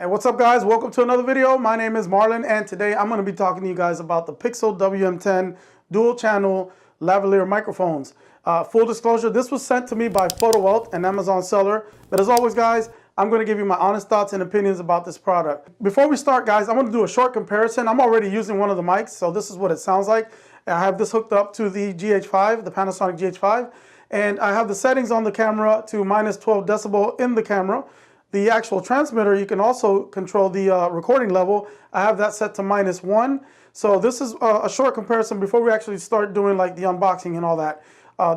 Hey, what's up guys? Welcome to another video. My name is Marlon and today I'm going to be talking to you guys about the Pixel WM-10 dual channel lavalier microphones. Full disclosure, this was sent to me by PhotoWealth, an Amazon seller. But as always guys, I'm going to give you my honest thoughts and opinions about this product. Before we start guys, I want to do a short comparison. I'm already using one of the mics, so this is what it sounds like. I have this hooked up to the GH5, the Panasonic GH5, and I have the settings on the camera to minus 12 decibel in the camera. The actual transmitter, you can also control the recording level. I have that set to -1. So this is a short comparison before we actually start doing like the unboxing and all that.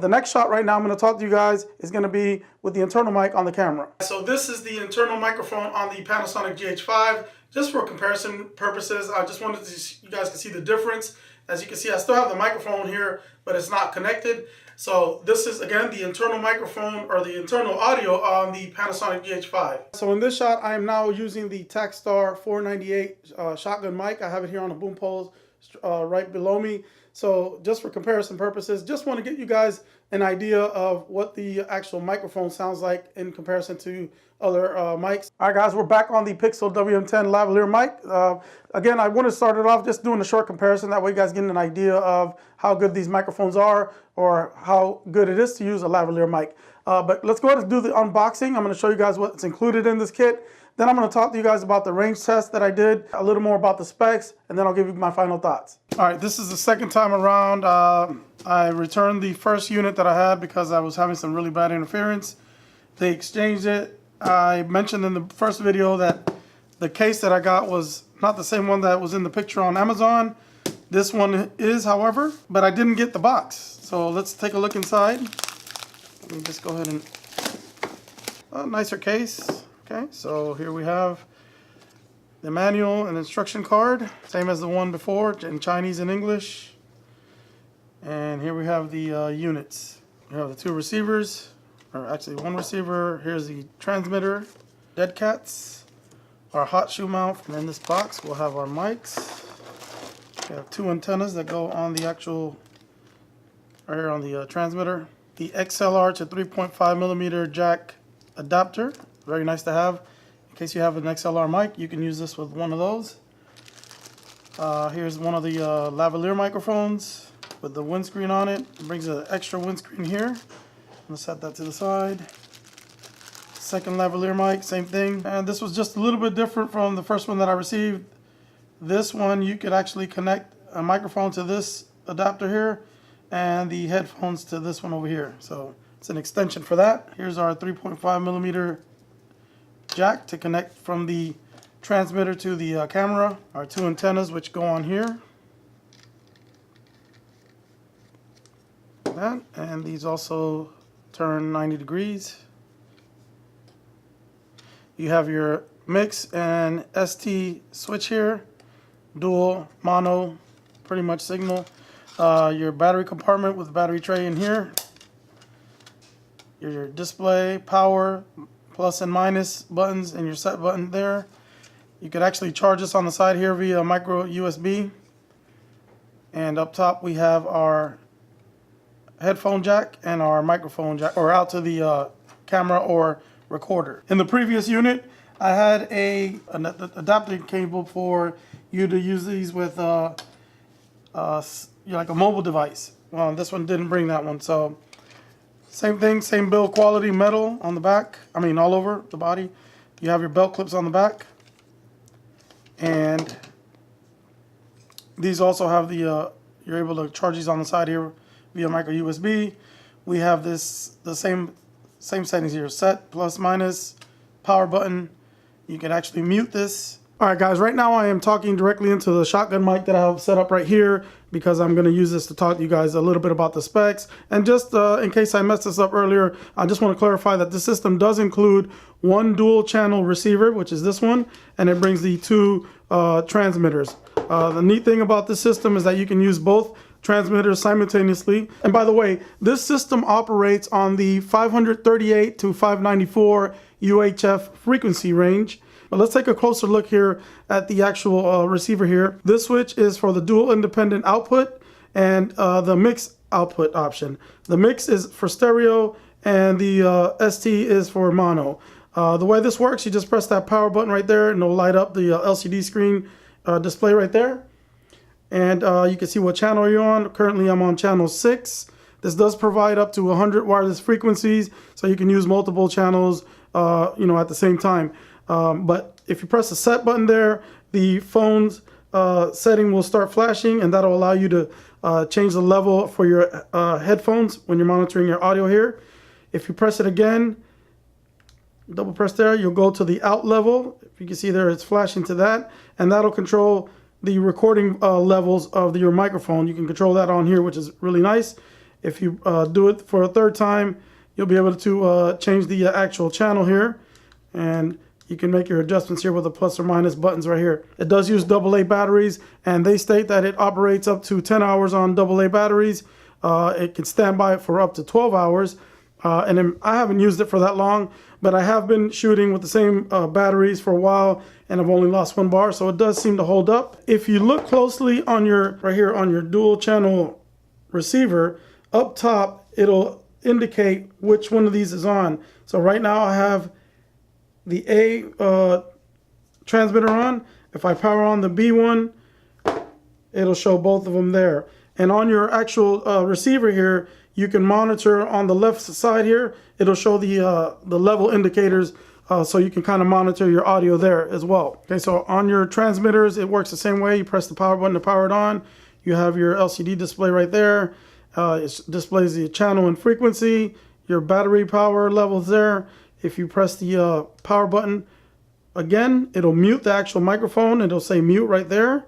The next shot right now I'm going to talk to you guys is going to be with the internal mic on the camera. So this is the internal microphone on the Panasonic GH5. Just for comparison purposes, I just wanted you guys to see the difference. As you can see, I still have the microphone here, but it's not connected. So this is, again, the internal microphone or the internal audio on the Panasonic GH5. So in this shot, I am now using the Takstar 498 shotgun mic. I have it here on the boom poles right below me. So just for comparison purposes, just want to get you guys an idea of what the actual microphone sounds like in comparison to other mics. All right, guys, we're back on the Pixel WM-10 lavalier mic. Again, I want to start it off just doing a short comparison. That way you guys get an idea of how good these microphones are or how good it is to use a lavalier mic. But let's go ahead and do the unboxing. I'm going to show you guys what's included in this kit. Then I'm going to talk to you guys about the range test that I did, a little more about the specs, and then I'll give you my final thoughts. All right, this is the second time around. I returned the first unit that I had because I was having some really bad interference. They exchanged it. I mentioned in the first video that the case that I got was not the same one that was in the picture on Amazon. This one is, however, but I didn't get the box. So let's take a look inside. Let me just go ahead and... a nicer case. Okay, so here we have the manual and instruction card, same as the one before, in Chinese and English. And here we have the units. We have the two receivers, or actually one receiver. Here's the transmitter, dead cats, our hot shoe mount, and in this box we'll have our mics. We have two antennas that go on the actual, right here on the transmitter. The XLR to 3.5 millimeter jack adapter. Very nice to have. In case you have an XLR mic, you can use this with one of those. Here's one of the lavalier microphones with the windscreen on it. It brings an extra windscreen here. I'm going to set that to the side. Second lavalier mic, same thing. And this was just a little bit different from the first one that I received. This one, you could actually connect a microphone to this adapter here and the headphones to this one over here. So it's an extension for that. Here's our 3.5 millimeter jack to connect from the transmitter to the camera. Our two antennas which go on here. Like that. And these also turn 90 degrees. You have your mix and ST switch here. Dual, mono, pretty much signal. Your battery compartment with battery tray in here. Your display, power, plus and minus buttons, and your set button there. You could actually charge this on the side here via micro USB. And up top we have our headphone jack and our microphone jack, or out to the camera or recorder. In the previous unit I had an adapter cable for you to use these with like a mobile device. This one didn't bring that one, so same thing, same build quality, metal on the back, I mean all over the body. You have your belt clips on the back, and these also have the you're able to charge these on the side here via micro USB. We have the same settings here, set, plus, minus, power button. You can actually mute this. Alright guys, right now I am talking directly into the shotgun mic that I have set up right here because I'm going to use this to talk to you guys a little bit about the specs. And just in case I messed this up earlier, I just want to clarify that the system does include one dual channel receiver, which is this one, and it brings the two transmitters. The neat thing about this system is that you can use both transmitters simultaneously. And by the way, this system operates on the 538 to 594 UHF frequency range. But let's take a closer look here at the actual receiver here. This switch is for the dual independent output and the mix output option. The mix is for stereo and the ST is for mono. The way this works, you just press that power button right there and it'll light up the LCD screen display right there. And you can see what channel you're on. Currently I'm on channel 6. This does provide up to 100 wireless frequencies, so you can use multiple channels at the same time. But if you press the set button there, the phone's setting will start flashing, and that'll allow you to change the level for your headphones when you're monitoring your audio here. If you press it again, double press there, you'll go to the out level. If you can see there, it's flashing to that, and that'll control the recording levels of your microphone. You can control that on here, which is really nice. If you do it for a third time, you'll be able to change the actual channel here, and you can make your adjustments here with the plus or minus buttons right here. It does use AA batteries, and they state that it operates up to 10 hours on AA batteries. It can stand by for up to 12 hours. And then I haven't used it for that long, but I have been shooting with the same batteries for a while, and I've only lost 1 bar, so it does seem to hold up. If you look closely on right here on your dual channel receiver, up top, it'll indicate which one of these is on. So right now I have the A transmitter on. If I power on the B one, it'll show both of them there. And on your actual receiver here, you can monitor on the left side here. It'll show the level indicators, so you can kind of monitor your audio there as well. Okay, so on your transmitters, it works the same way. You press the power button to power it on. You have your LCD display right there. It displays the channel and frequency, your battery power levels there. If you press the power button again, it'll mute the actual microphone. It'll say mute right there.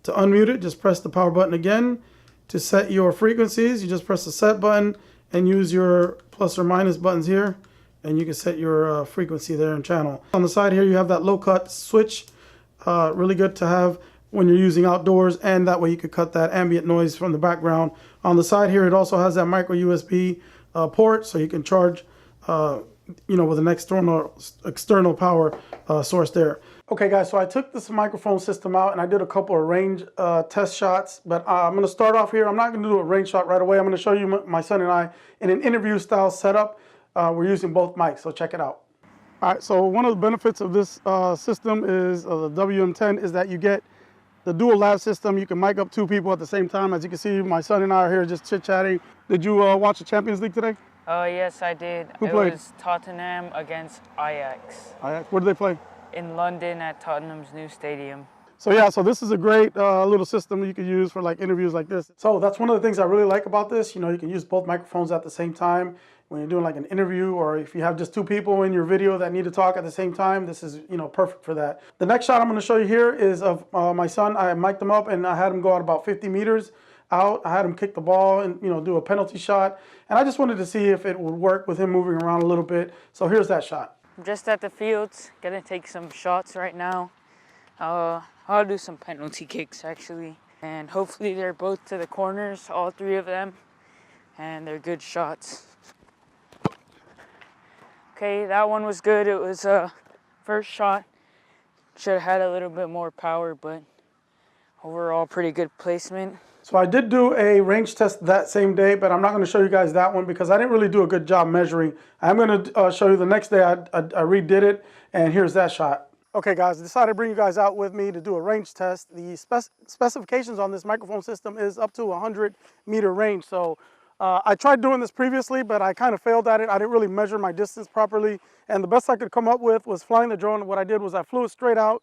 To unmute it, just press the power button again. To set your frequencies, you just press the set button and use your plus or minus buttons here, and you can set your frequency there and channel. On the side here, you have that low cut switch. Really good to have when you're using outdoors, and that way you could cut that ambient noise from the background. On the side here, it also has that micro USB port, so you can charge with an external power source there. Okay guys, so I took this microphone system out and I did a couple of range test shots, but I'm going to start off here. I'm not going to do a range shot right away. I'm going to show you my son and I in an interview style setup. We're using both mics, so check it out. All right, so one of the benefits of this system is the WM-10 is that you get the dual lav system. You can mic up 2 people at the same time. As you can see, my son and I are here just chit-chatting. Did you watch the Champions League today? Yes, I did. Who played? It was Tottenham against Ajax. Ajax. Where did they play? In London at Tottenham's new stadium. So yeah, so this is a great little system you can use for like interviews like this. So that's one of the things I really like about this. You can use both microphones at the same time when you're doing like an interview, or if you have just 2 people in your video that need to talk at the same time. This is perfect for that. The next shot I'm going to show you here is of my son. I mic'd him up and I had him go out about 50 meters out. I had him kick the ball and do a penalty shot, and I just wanted to see if it would work with him moving around a little bit. So here's that shot. I'm just at the fields, gonna take some shots right now. I'll do some penalty kicks actually, and hopefully they're both to the corners, all 3 of them, and they're good shots. Okay, that one was good. It was first shot. Should have had a little bit more power, but overall pretty good placement. So I did do a range test that same day, but I'm not going to show you guys that one because I didn't really do a good job measuring. I'm going to show you the next day I redid it, and here's that shot. Okay guys, I decided to bring you guys out with me to do a range test. The specifications on this microphone system is up to 100-meter range. So I tried doing this previously, but I kind of failed at it. I didn't really measure my distance properly, and the best I could come up with was flying the drone. What I did was I flew it straight out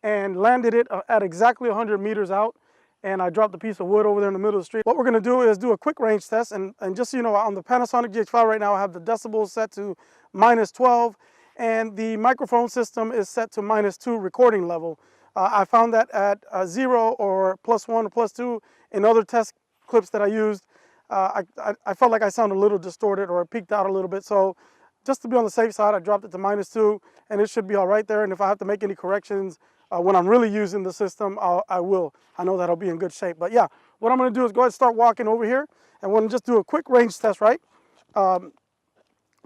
and landed it at exactly 100 meters out. And I dropped a piece of wood over there in the middle of the street. What we're going to do is do a quick range test. And just so you know, on the Panasonic GX5 right now, I have the decibels set to -12. And the microphone system is set to -2 recording level. I found that at 0 or +1 or +2 in other test clips that I used, I felt like I sounded a little distorted or it peaked out a little bit. So just to be on the safe side, I dropped it to -2, and it should be all right there. And if I have to make any corrections when I'm really using the system, I will. I know that'll be in good shape. But yeah, what I'm going to do is go ahead and start walking over here, and we're going to just do a quick range test, right?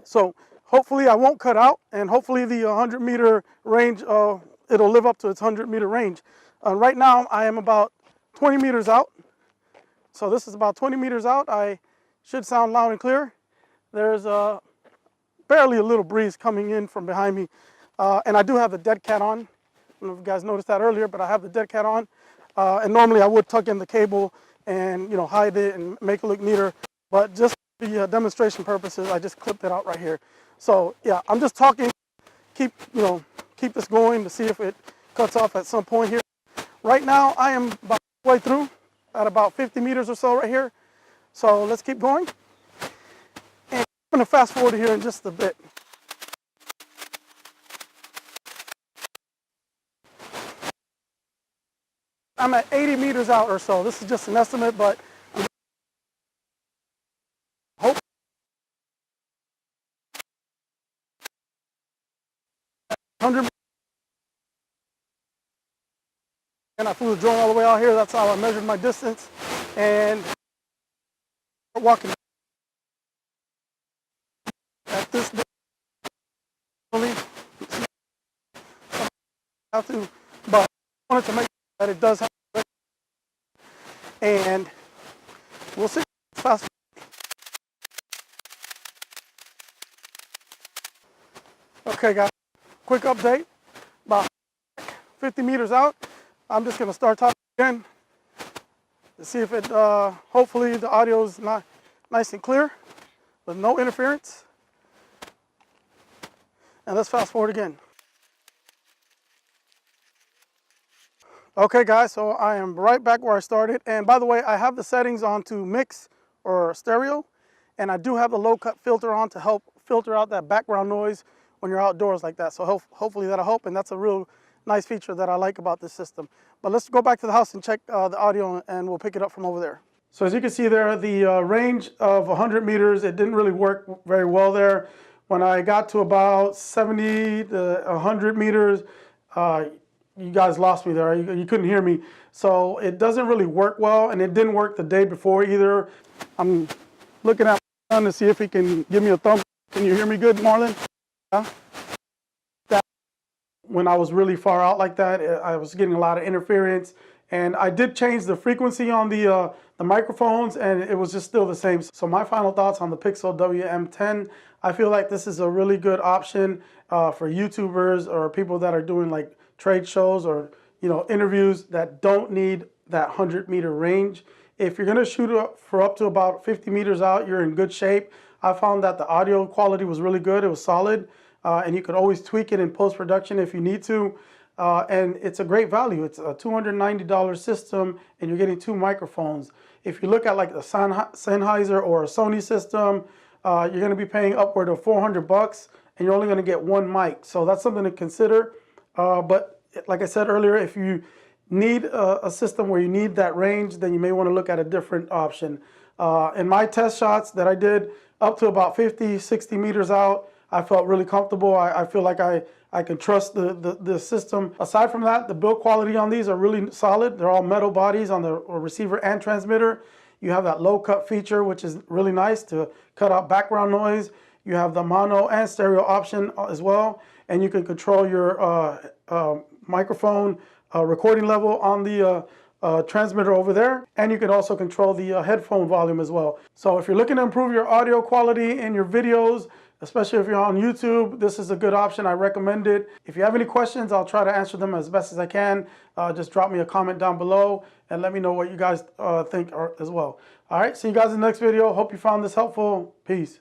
So hopefully I won't cut out, and hopefully the 100-meter range, it'll live up to its 100-meter range. Right now I am about 20 meters out. So this is about 20 meters out. I should sound loud and clear. There's barely a little breeze coming in from behind me. And I do have the dead cat on. I don't know if you guys noticed that earlier, but I have the dead cat on. And normally I would tuck in the cable and, you know, hide it and make it look neater. But just for the demonstration purposes, I just clipped it out right here. So yeah, I'm just talking, keep this going to see if it cuts off at some point here. Right now, I am about halfway through at about 50 meters or so right here. So let's keep going. And I'm going to fast forward here in just a bit. I'm at 80 meters out or so. This is just an estimate, but I'm hope 100. And I flew the drone all the way out here. That's how I measured my distance. And walking at this distance, have to, but I wanted to make sure that it does have, and we'll see. Fast. Okay, guys, quick update. About 50 meters out, I'm just gonna start talking again to see if it, hopefully the audio is not nice and clear with no interference. And let's fast forward again. Okay guys, so I am right back where I started. And by the way, I have the settings on to mix or stereo. And I do have the low cut filter on to help filter out that background noise when you're outdoors like that. So hopefully that'll help. And that's a real nice feature that I like about this system. But let's go back to the house and check the audio, and we'll pick it up from over there. So as you can see there, the range of 100 meters, it didn't really work very well there. When I got to about 70 to 100 meters, you guys lost me there. You couldn't hear me. So it doesn't really work well, and it didn't work the day before either. I'm looking at my son to see if he can give me a thumb. Can you hear me good, Marlon? Yeah? When I was really far out like that, I was getting a lot of interference. And I did change the frequency on the microphones, and it was just still the same. So my final thoughts on the Pixel WM-10, I feel like this is a really good option for YouTubers or people that are doing like trade shows or interviews that don't need that 100-meter range. If you're gonna shoot for up to about 50 meters out, you're in good shape. I found that the audio quality was really good. It was solid, and you could always tweak it in post-production if you need to. And it's a great value. It's a $290 system, and you're getting 2 microphones. If you look at like the Sennheiser or a Sony system, you're going to be paying upward of $400, and you're only going to get 1 mic. So that's something to consider. But like I said earlier, if you need a system where you need that range, then you may want to look at a different option. In my test shots that I did up to about 50, 60 meters out, I felt really comfortable. I feel like I can trust the system. Aside from that, the build quality on these are really solid. They're all metal bodies on the receiver and transmitter. You have that low cut feature, which is really nice to cut out background noise. You have the mono and stereo option as well. And you can control your microphone recording level on the transmitter over there. And you can also control the headphone volume as well. So if you're looking to improve your audio quality in your videos, especially if you're on YouTube, this is a good option. I recommend it. If you have any questions, I'll try to answer them as best as I can. Just drop me a comment down below and let me know what you guys think as well. All right, see you guys in the next video. Hope you found this helpful. Peace.